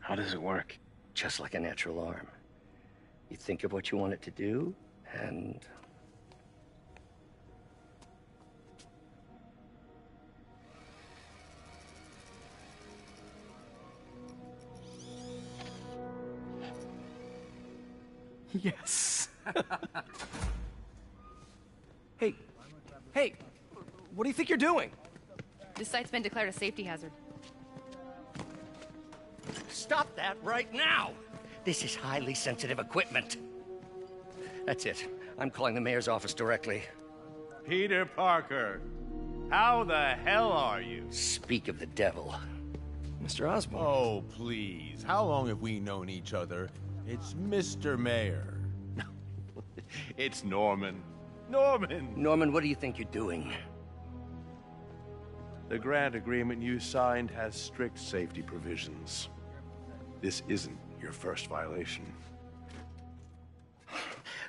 How does it work? Just like a natural arm. You think of what you want it to do, and... Yes. Hey, what do you think you're doing? This site's been declared a safety hazard. Stop that right now! This is highly sensitive equipment. That's it. I'm calling the mayor's office directly. Peter Parker, how the hell are you? Speak of the devil. Mr. Osborn. Oh, please. How long have we known each other? It's Mr. Mayor. It's Norman. Norman! Norman, what do you think you're doing? The grant agreement you signed has strict safety provisions. This isn't your first violation.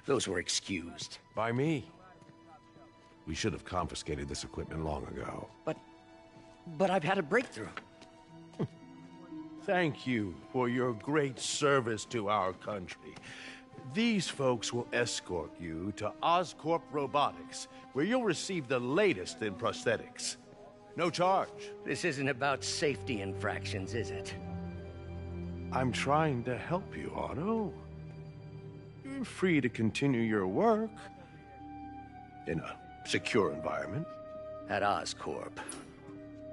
Those were excused. By me. We should have confiscated this equipment long ago. But I've had a breakthrough. Thank you for your great service to our country. These folks will escort you to Oscorp Robotics, where you'll receive the latest in prosthetics. No charge. This isn't about safety infractions, is it? I'm trying to help you, Otto. You're free to continue your work in a secure environment. At Oscorp.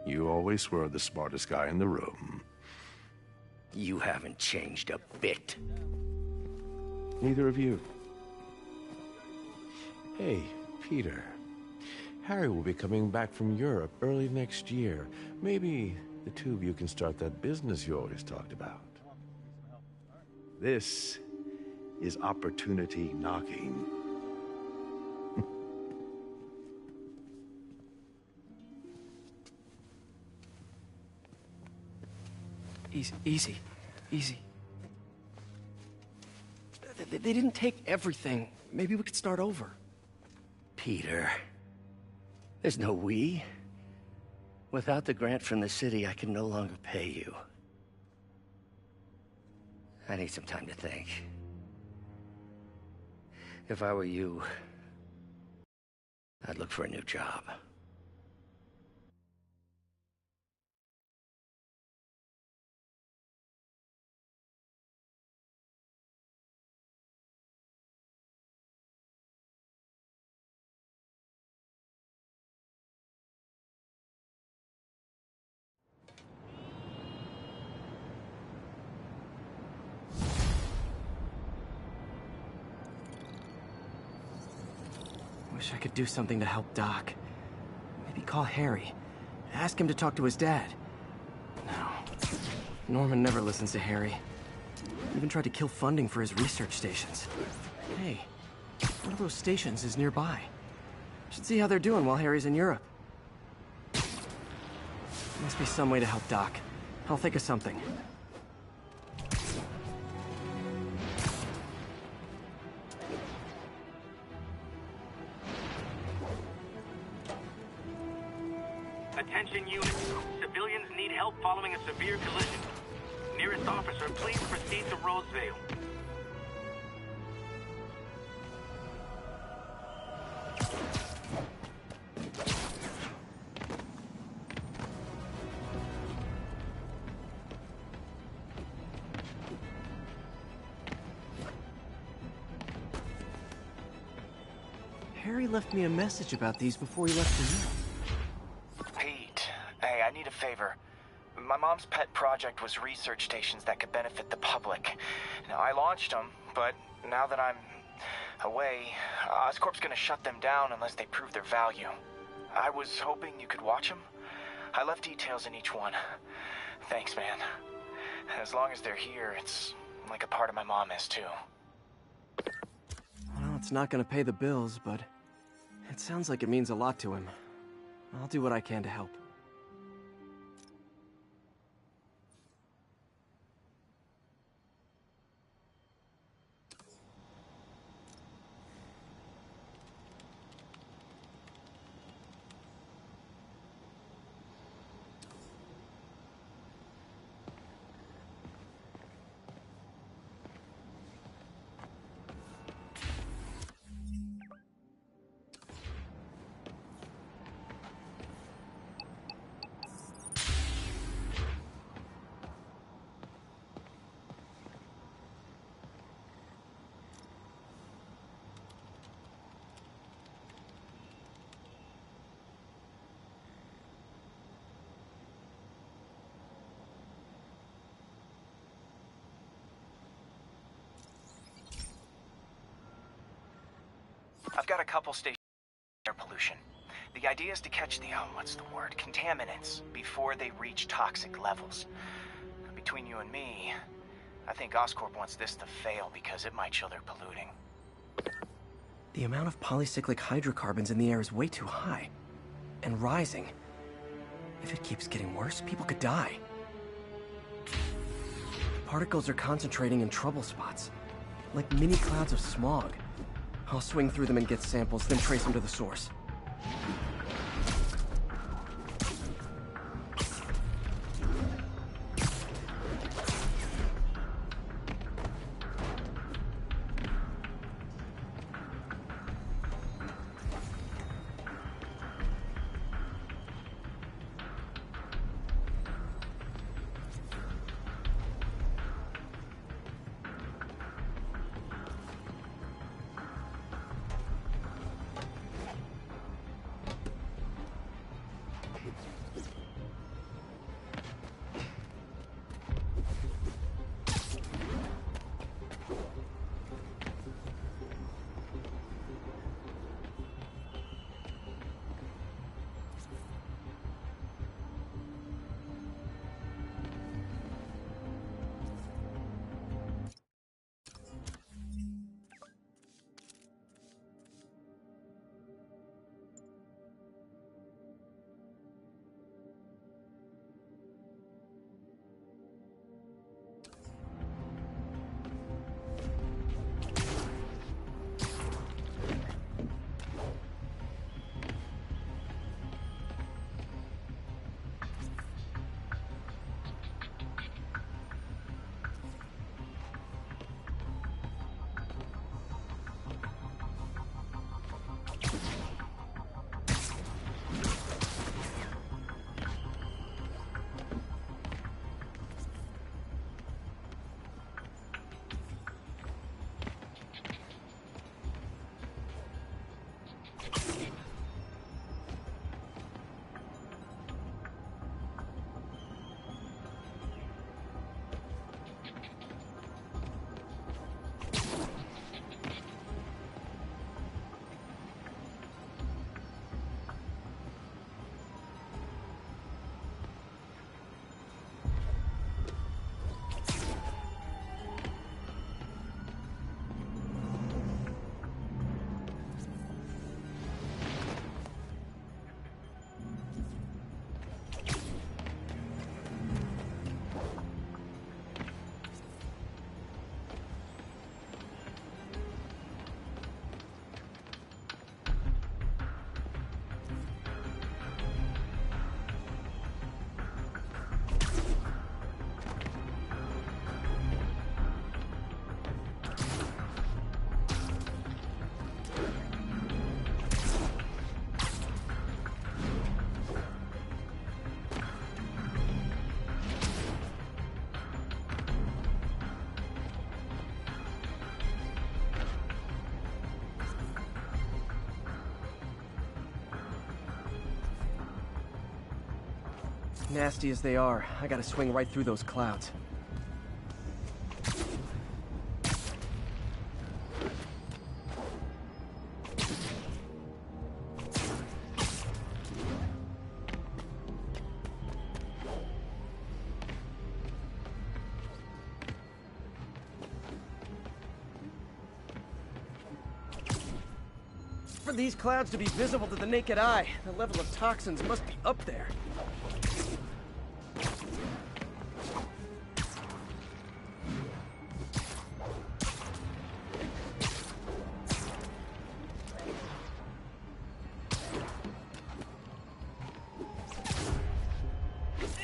You always were the smartest guy in the room. You haven't changed a bit. Neither of you. Hey, Peter. Harry will be coming back from Europe early next year. Maybe the two of you can start that business you always talked about. This is opportunity knocking. Easy. They didn't take everything. Maybe we could start over. Peter, there's no we. Without the grant from the city, I can no longer pay you. I need some time to think. If I were you, I'd look for a new job. Wish I could do something to help Doc. Maybe call Harry. Ask him to talk to his dad. No. Norman never listens to Harry. Even tried to kill funding for his research stations. Hey, one of those stations is nearby. Should see how they're doing while Harry's in Europe. Must be some way to help Doc. I'll think of something. Attention units. Civilians need help following a severe collision. Nearest officer, please proceed to Roseville. Harry left me a message about these before he left for Europe. Pete, hey, I need a favor. My mom's pet project was research stations that could benefit the public. Now, I launched them, but now that I'm away, Oscorp's gonna shut them down unless they prove their value. I was hoping you could watch them. I left details in each one. Thanks, man. As long as they're here, it's like a part of my mom is, too. Well, it's not gonna pay the bills, but it sounds like it means a lot to him. I'll do what I can to help. I've got a couple stations air pollution. The idea is to catch the, what's the word, contaminants before they reach toxic levels. Between you and me, I think Oscorp wants this to fail because it might show they're polluting. The amount of polycyclic hydrocarbons in the air is way too high. And rising. If it keeps getting worse, people could die. Particles are concentrating in trouble spots, like mini clouds of smog. I'll swing through them and get samples, then trace them to the source. Nasty as they are, I gotta swing right through those clouds. For these clouds to be visible to the naked eye, the level of toxins must be up there.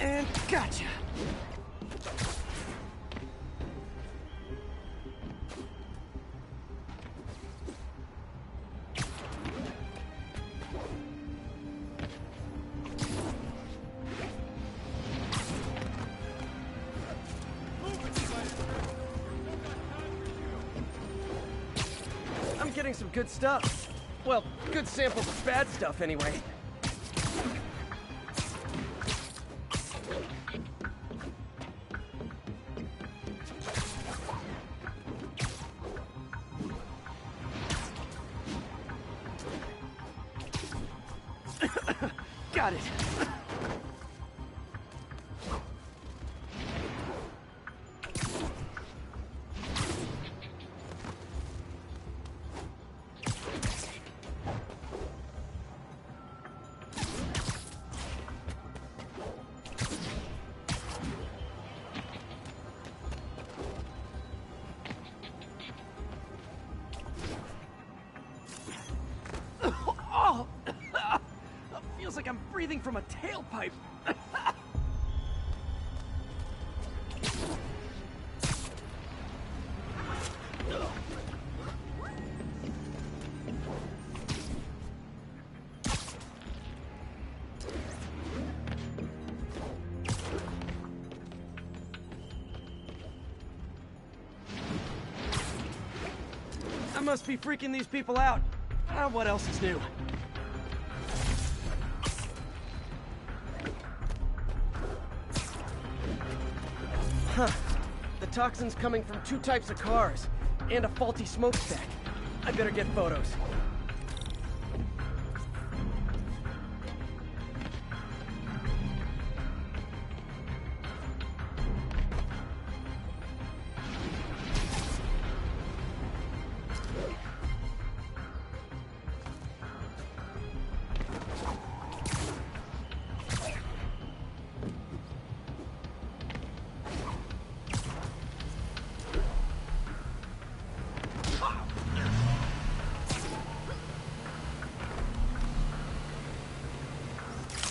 And gotcha! I'm getting some good stuff. Well, good samples of bad stuff anyway. Got it. Feels like I'm breathing from a tailpipe. I must be freaking these people out. What else is new? Huh. The toxin's coming from 2 types of cars, and a faulty smokestack. I better get photos.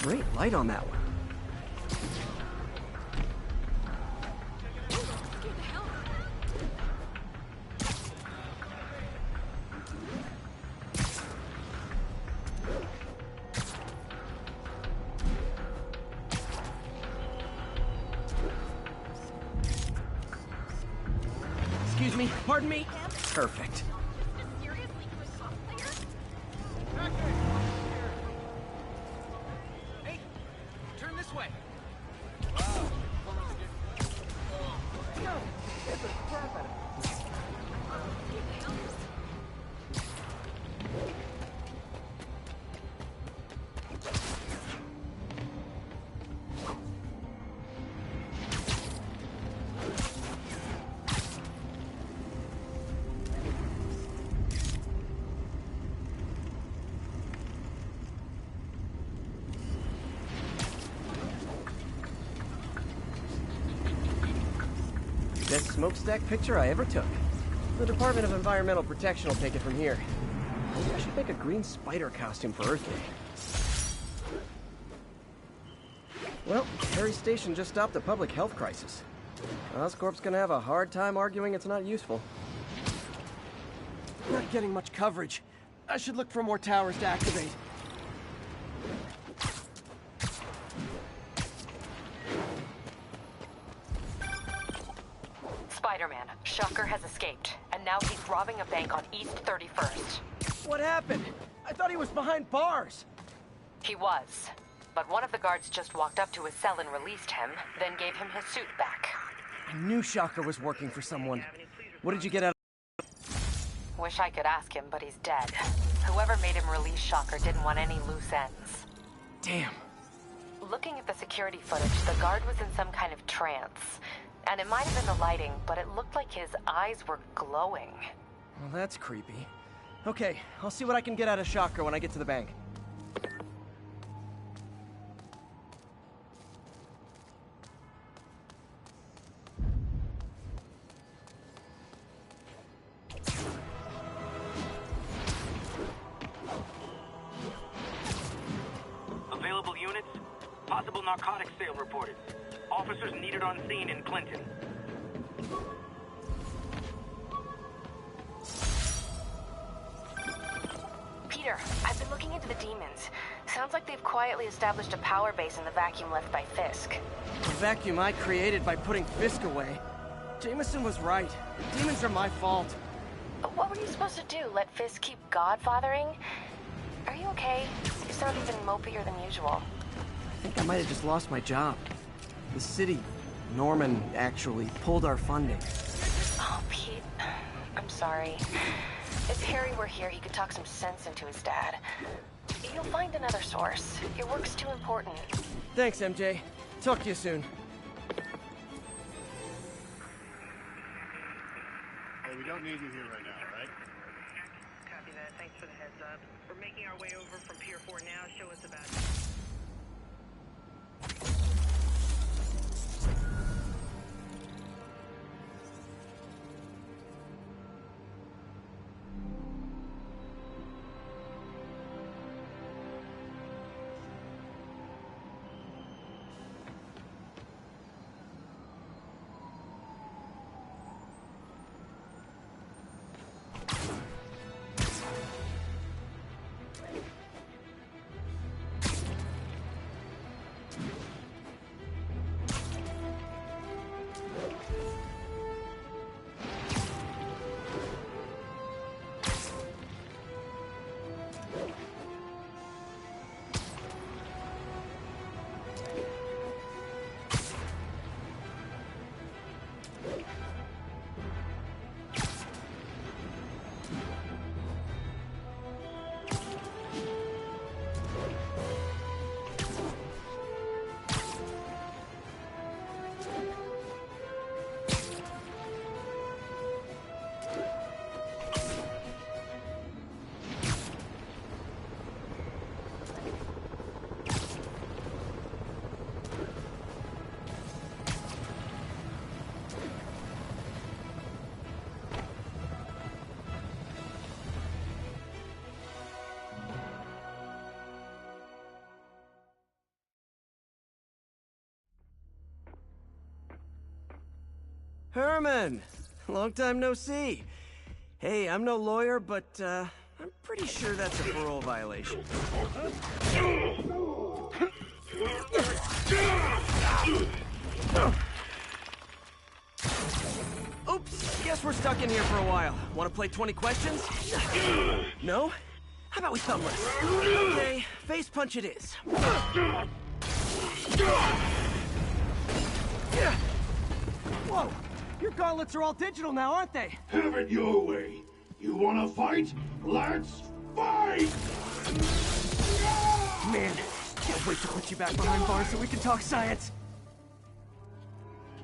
Great light on that one. Excuse me, pardon me? Perfect. Best smokestack picture I ever took. The Department of Environmental Protection will take it from here. Maybe I should make a green spider costume for Earth Day. Well, Harry's station just stopped a public health crisis. Oscorp's gonna have a hard time arguing it's not useful. Not getting much coverage. I should look for more towers to activate. Spider-Man, Shocker has escaped, and now he's robbing a bank on East 31st. What happened? I thought he was behind bars. He was, but one of the guards just walked up to his cell and released him, then gave him his suit back. I knew Shocker was working for someone. What did you get out of... Wish I could ask him, but he's dead. Whoever made him release Shocker didn't want any loose ends. Damn. Looking at the security footage, the guard was in some kind of trance. And it might have been the lighting, but it looked like his eyes were glowing. Well, that's creepy. Okay, I'll see what I can get out of Shocker when I get to the bank. Available units? Possible narcotics sale reported. Officers needed on scene in Clinton. Peter, I've been looking into the demons. Sounds like they've quietly established a power base in the vacuum left by Fisk. The vacuum I created by putting Fisk away. Jameson was right. The demons are my fault. What were you supposed to do? Let Fisk keep godfathering? Are you okay? You sound even mopier than usual. I think I might have just lost my job. The city, Norman, actually pulled our funding. Oh, Pete. I'm sorry. If Harry were here, he could talk some sense into his dad. You'll find another source. Your work's too important. Thanks, MJ. Talk to you soon. Hey, we don't need you here right now, right? Copy that. Thanks for the heads up. We're making our way over from Pier 4 now. Show us about Herman! Long time no see. Hey, I'm no lawyer, but, I'm pretty sure that's a parole violation. Oops, guess we're stuck in here for a while. Want to play 20 questions? No? How about we thumbless? Okay, face punch it is. Whoa! Your gauntlets are all digital now, aren't they? Have it your way. You wanna fight? Let's fight! Man, can't wait to put you back behind bars so we can talk science.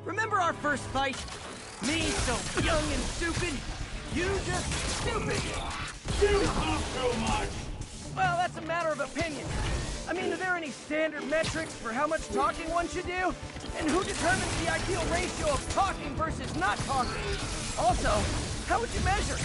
Remember our first fight? Me so young and stupid, you just stupid. You talk too much! Well, that's a matter of opinion. I mean, are there any standard metrics for how much talking one should do? And who determines the ideal ratio of talking versus not talking? Also, how would you measure?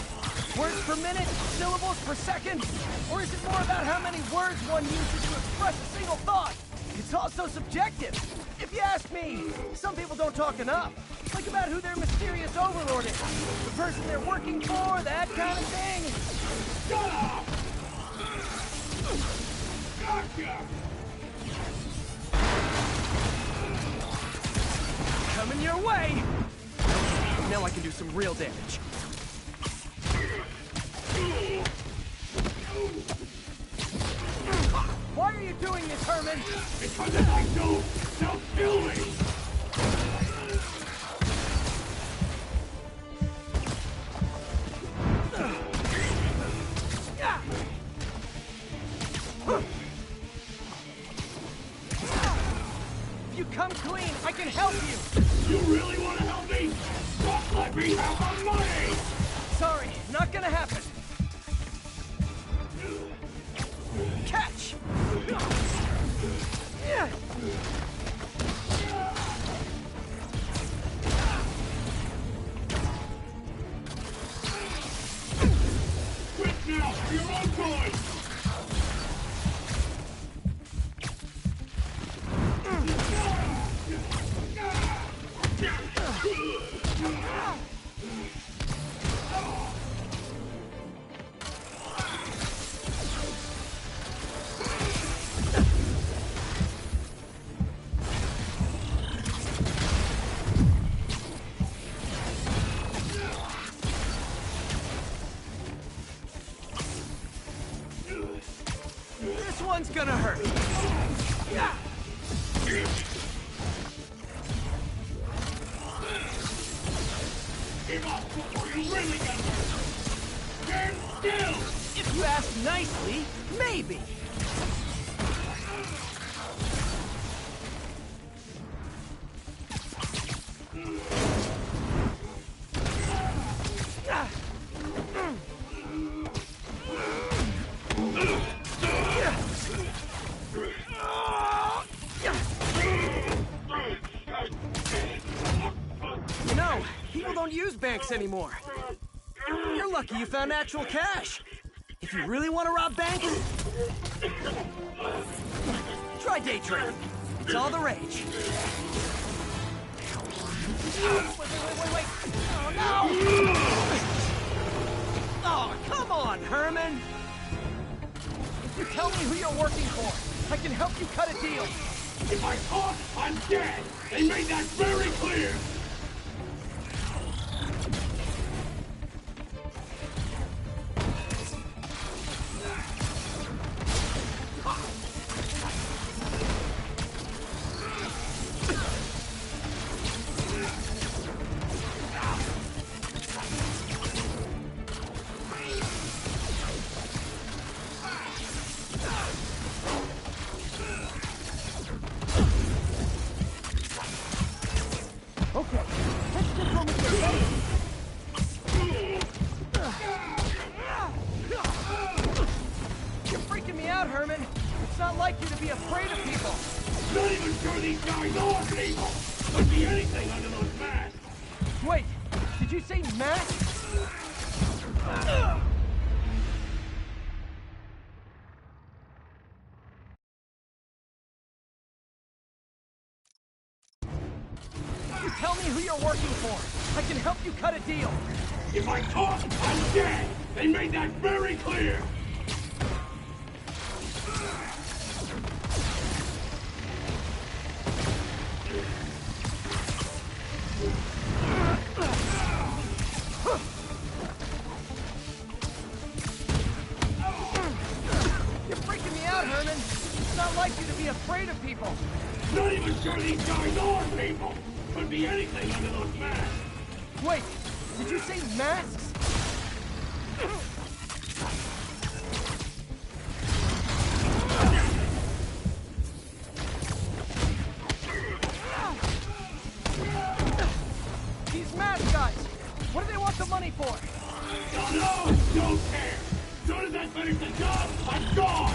Words per minute? Syllables per second? Or is it more about how many words one uses to express a single thought? It's also subjective. If you ask me, some people don't talk enough. Think about who their mysterious overlord is. The person they're working for, that kind of thing. Shut up! Gotcha! Coming your way! Now I can do some real damage. Why are you doing this, Herman? Because if I don't, they'll kill me! If you come clean, I can help you! You really want to help me? Just let me have my money! Sorry, not gonna happen. Catch! Yeah. Quit now, for your own good! This one's gonna hurt. Yeah. Give up before you really get hurt! Stand still! If you ask nicely, maybe. don't use banks anymore. You're lucky you found actual cash. If you really want to rob banks, try day trading. It's all the rage. Wait. Oh, no! Oh, come on, Herman! If you tell me who you're working for, I can help you cut a deal. If I talk, I'm dead! They made that very clear! Tell me who you're working for. I can help you cut a deal. If I talk, I'm dead! They made that very clear! You're freaking me out, Herman. It's not like you to be afraid of people. Not even sure these guys are people! Could be anything under those masks! Wait, did you say masks? These mask guys, what do they want the money for? Don't know! Don't care! As soon as I finish the job, I'm gone!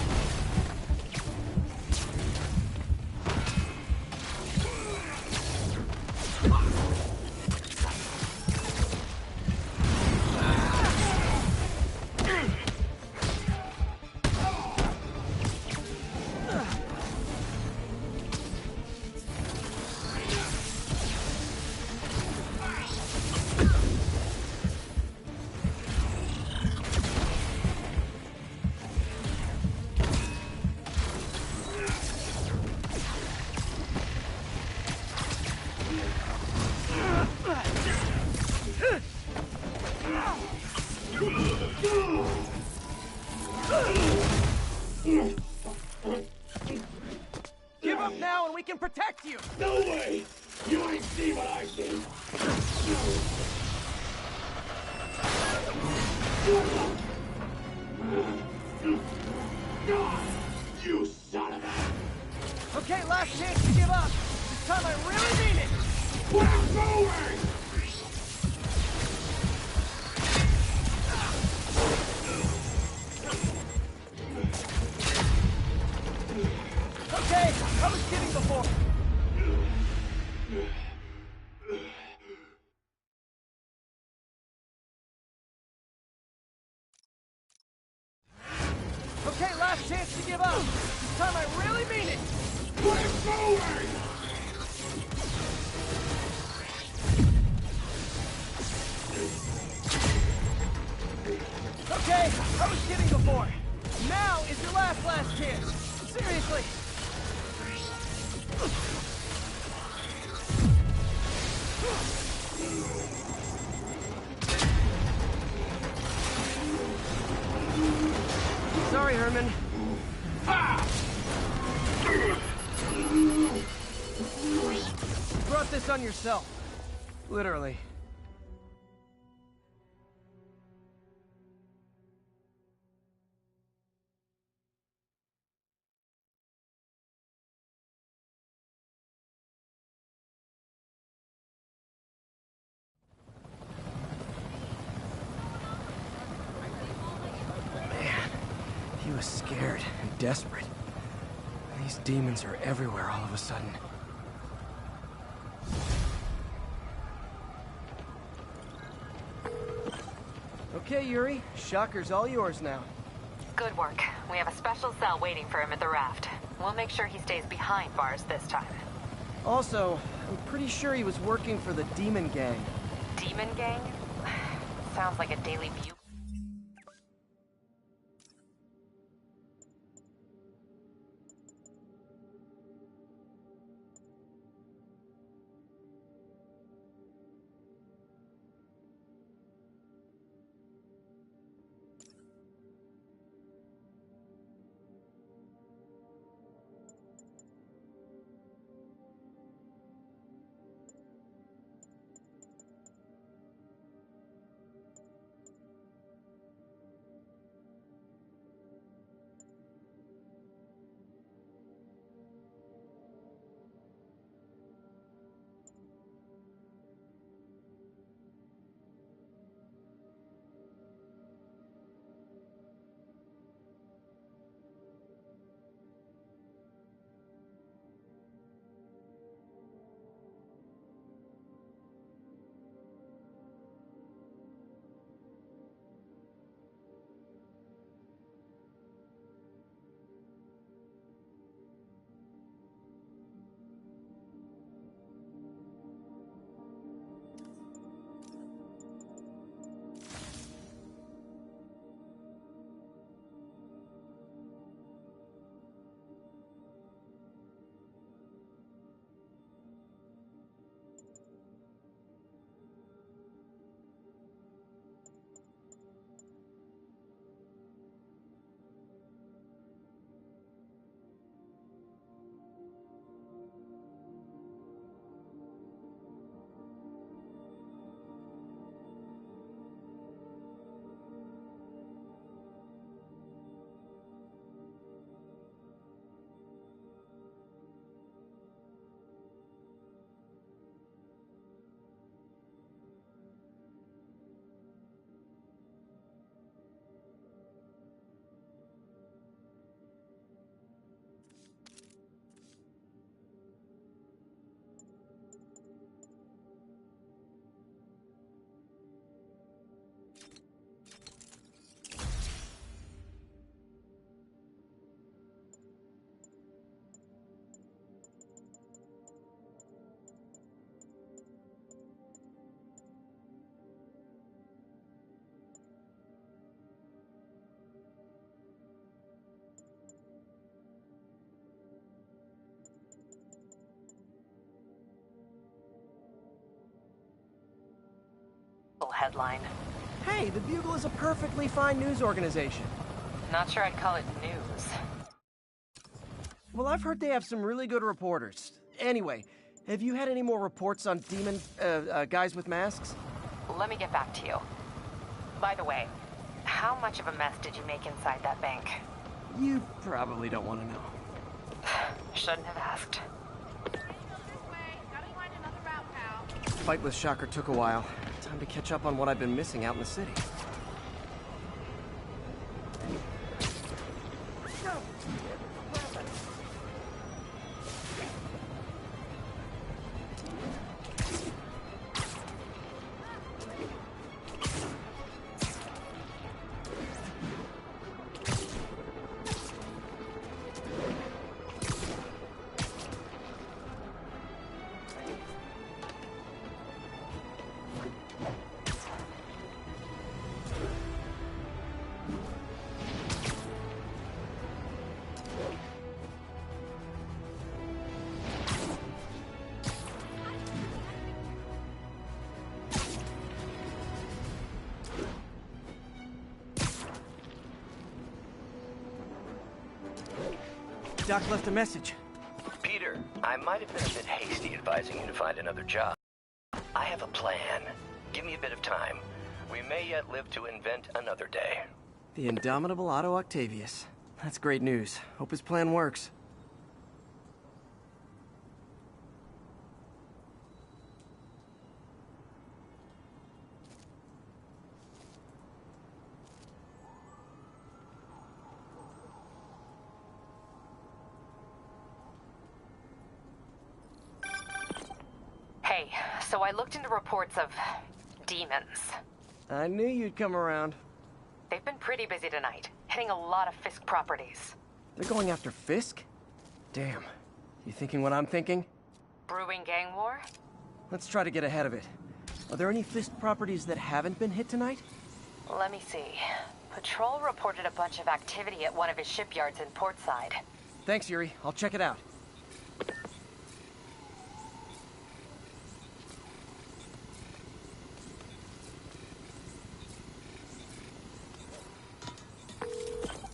Give up now and we can protect you! No way! You ain't see what I see! God! You son of a... Okay, last chance to give up. This time I really mean it! We're going! Okay, I was kidding before. Okay, last chance to give up. This time I really mean it. We're going! Okay, I was kidding before. Now is your last chance. Seriously. Sorry, Herman. You brought this on yourself. Literally. He was scared and desperate. These demons are everywhere all of a sudden. Okay, Yuri. Shocker's all yours now. Good work. We have a special cell waiting for him at the raft. We'll make sure he stays behind bars this time. Also, I'm pretty sure he was working for the Demon Gang. Demon Gang? Sounds like a Daily Bugle. Headline. Hey, the Bugle is a perfectly fine news organization. Not sure I'd call it news. Well, I've heard they have some really good reporters. Anyway, have you had any more reports on demon, guys with masks? Let me get back to you. By the way, how much of a mess did you make inside that bank? You probably don't want to know. Shouldn't have asked. Fight with Shocker took a while. Time to catch up on what I've been missing out in the city. Doc left a message. Peter, I might have been a bit hasty advising you to find another job. I have a plan. Give me a bit of time. We may yet live to invent another day. The indomitable Otto Octavius. That's great news. Hope his plan works. Hey, so I looked into reports of demons. I knew you'd come around. They've been pretty busy tonight, hitting a lot of Fisk properties. They're going after Fisk? Damn. You thinking what I'm thinking? Brewing gang war? Let's try to get ahead of it. Are there any Fisk properties that haven't been hit tonight? Let me see. Patrol reported a bunch of activity at one of his shipyards in Portside. Thanks, Yuri. I'll check it out.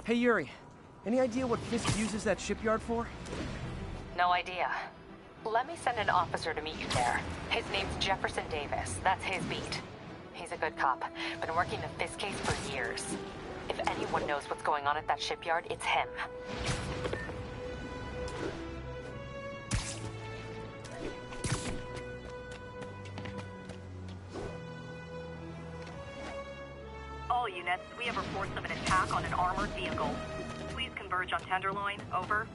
Hey, Yuri. Any idea what Fisk uses that shipyard for? No idea. Let me send an officer to meet you there. His name's Jefferson Davis. That's his beat. He's a good cop. Been working the Fisk case for years. If anyone knows what's going on at that shipyard, it's him. All units, we have reports of an attack on an armored vehicle. Please converge on Tenderloin. Over.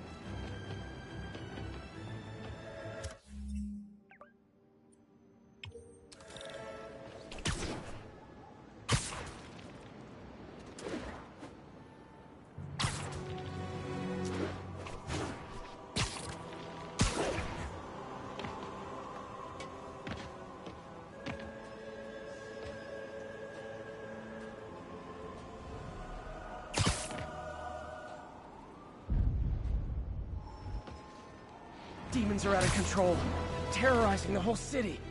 Demons are out of control, terrorizing the whole city.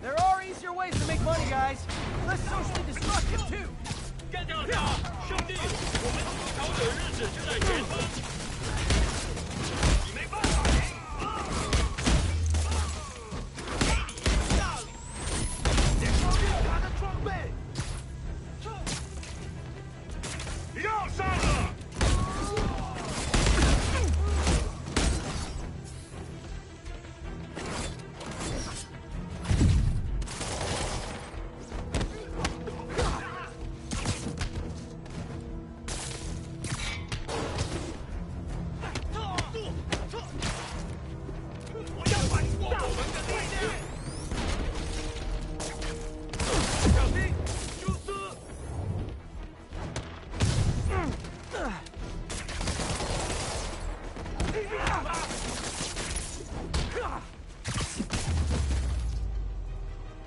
There are easier ways to make money, guys. Less socially destructive, too. 干掉他，兄弟！我们出逃的日子就在前方。你没办法。检查绿卡的装备。要上了！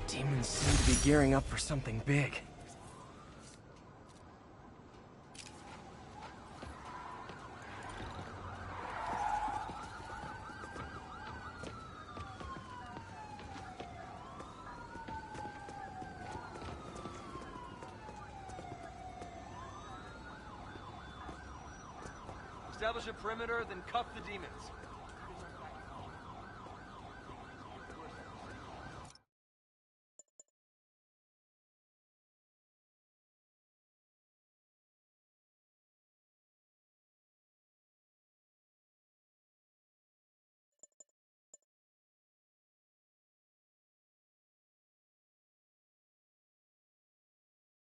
Demons seem to be gearing up for something big. Establish a perimeter, then cuff the demons.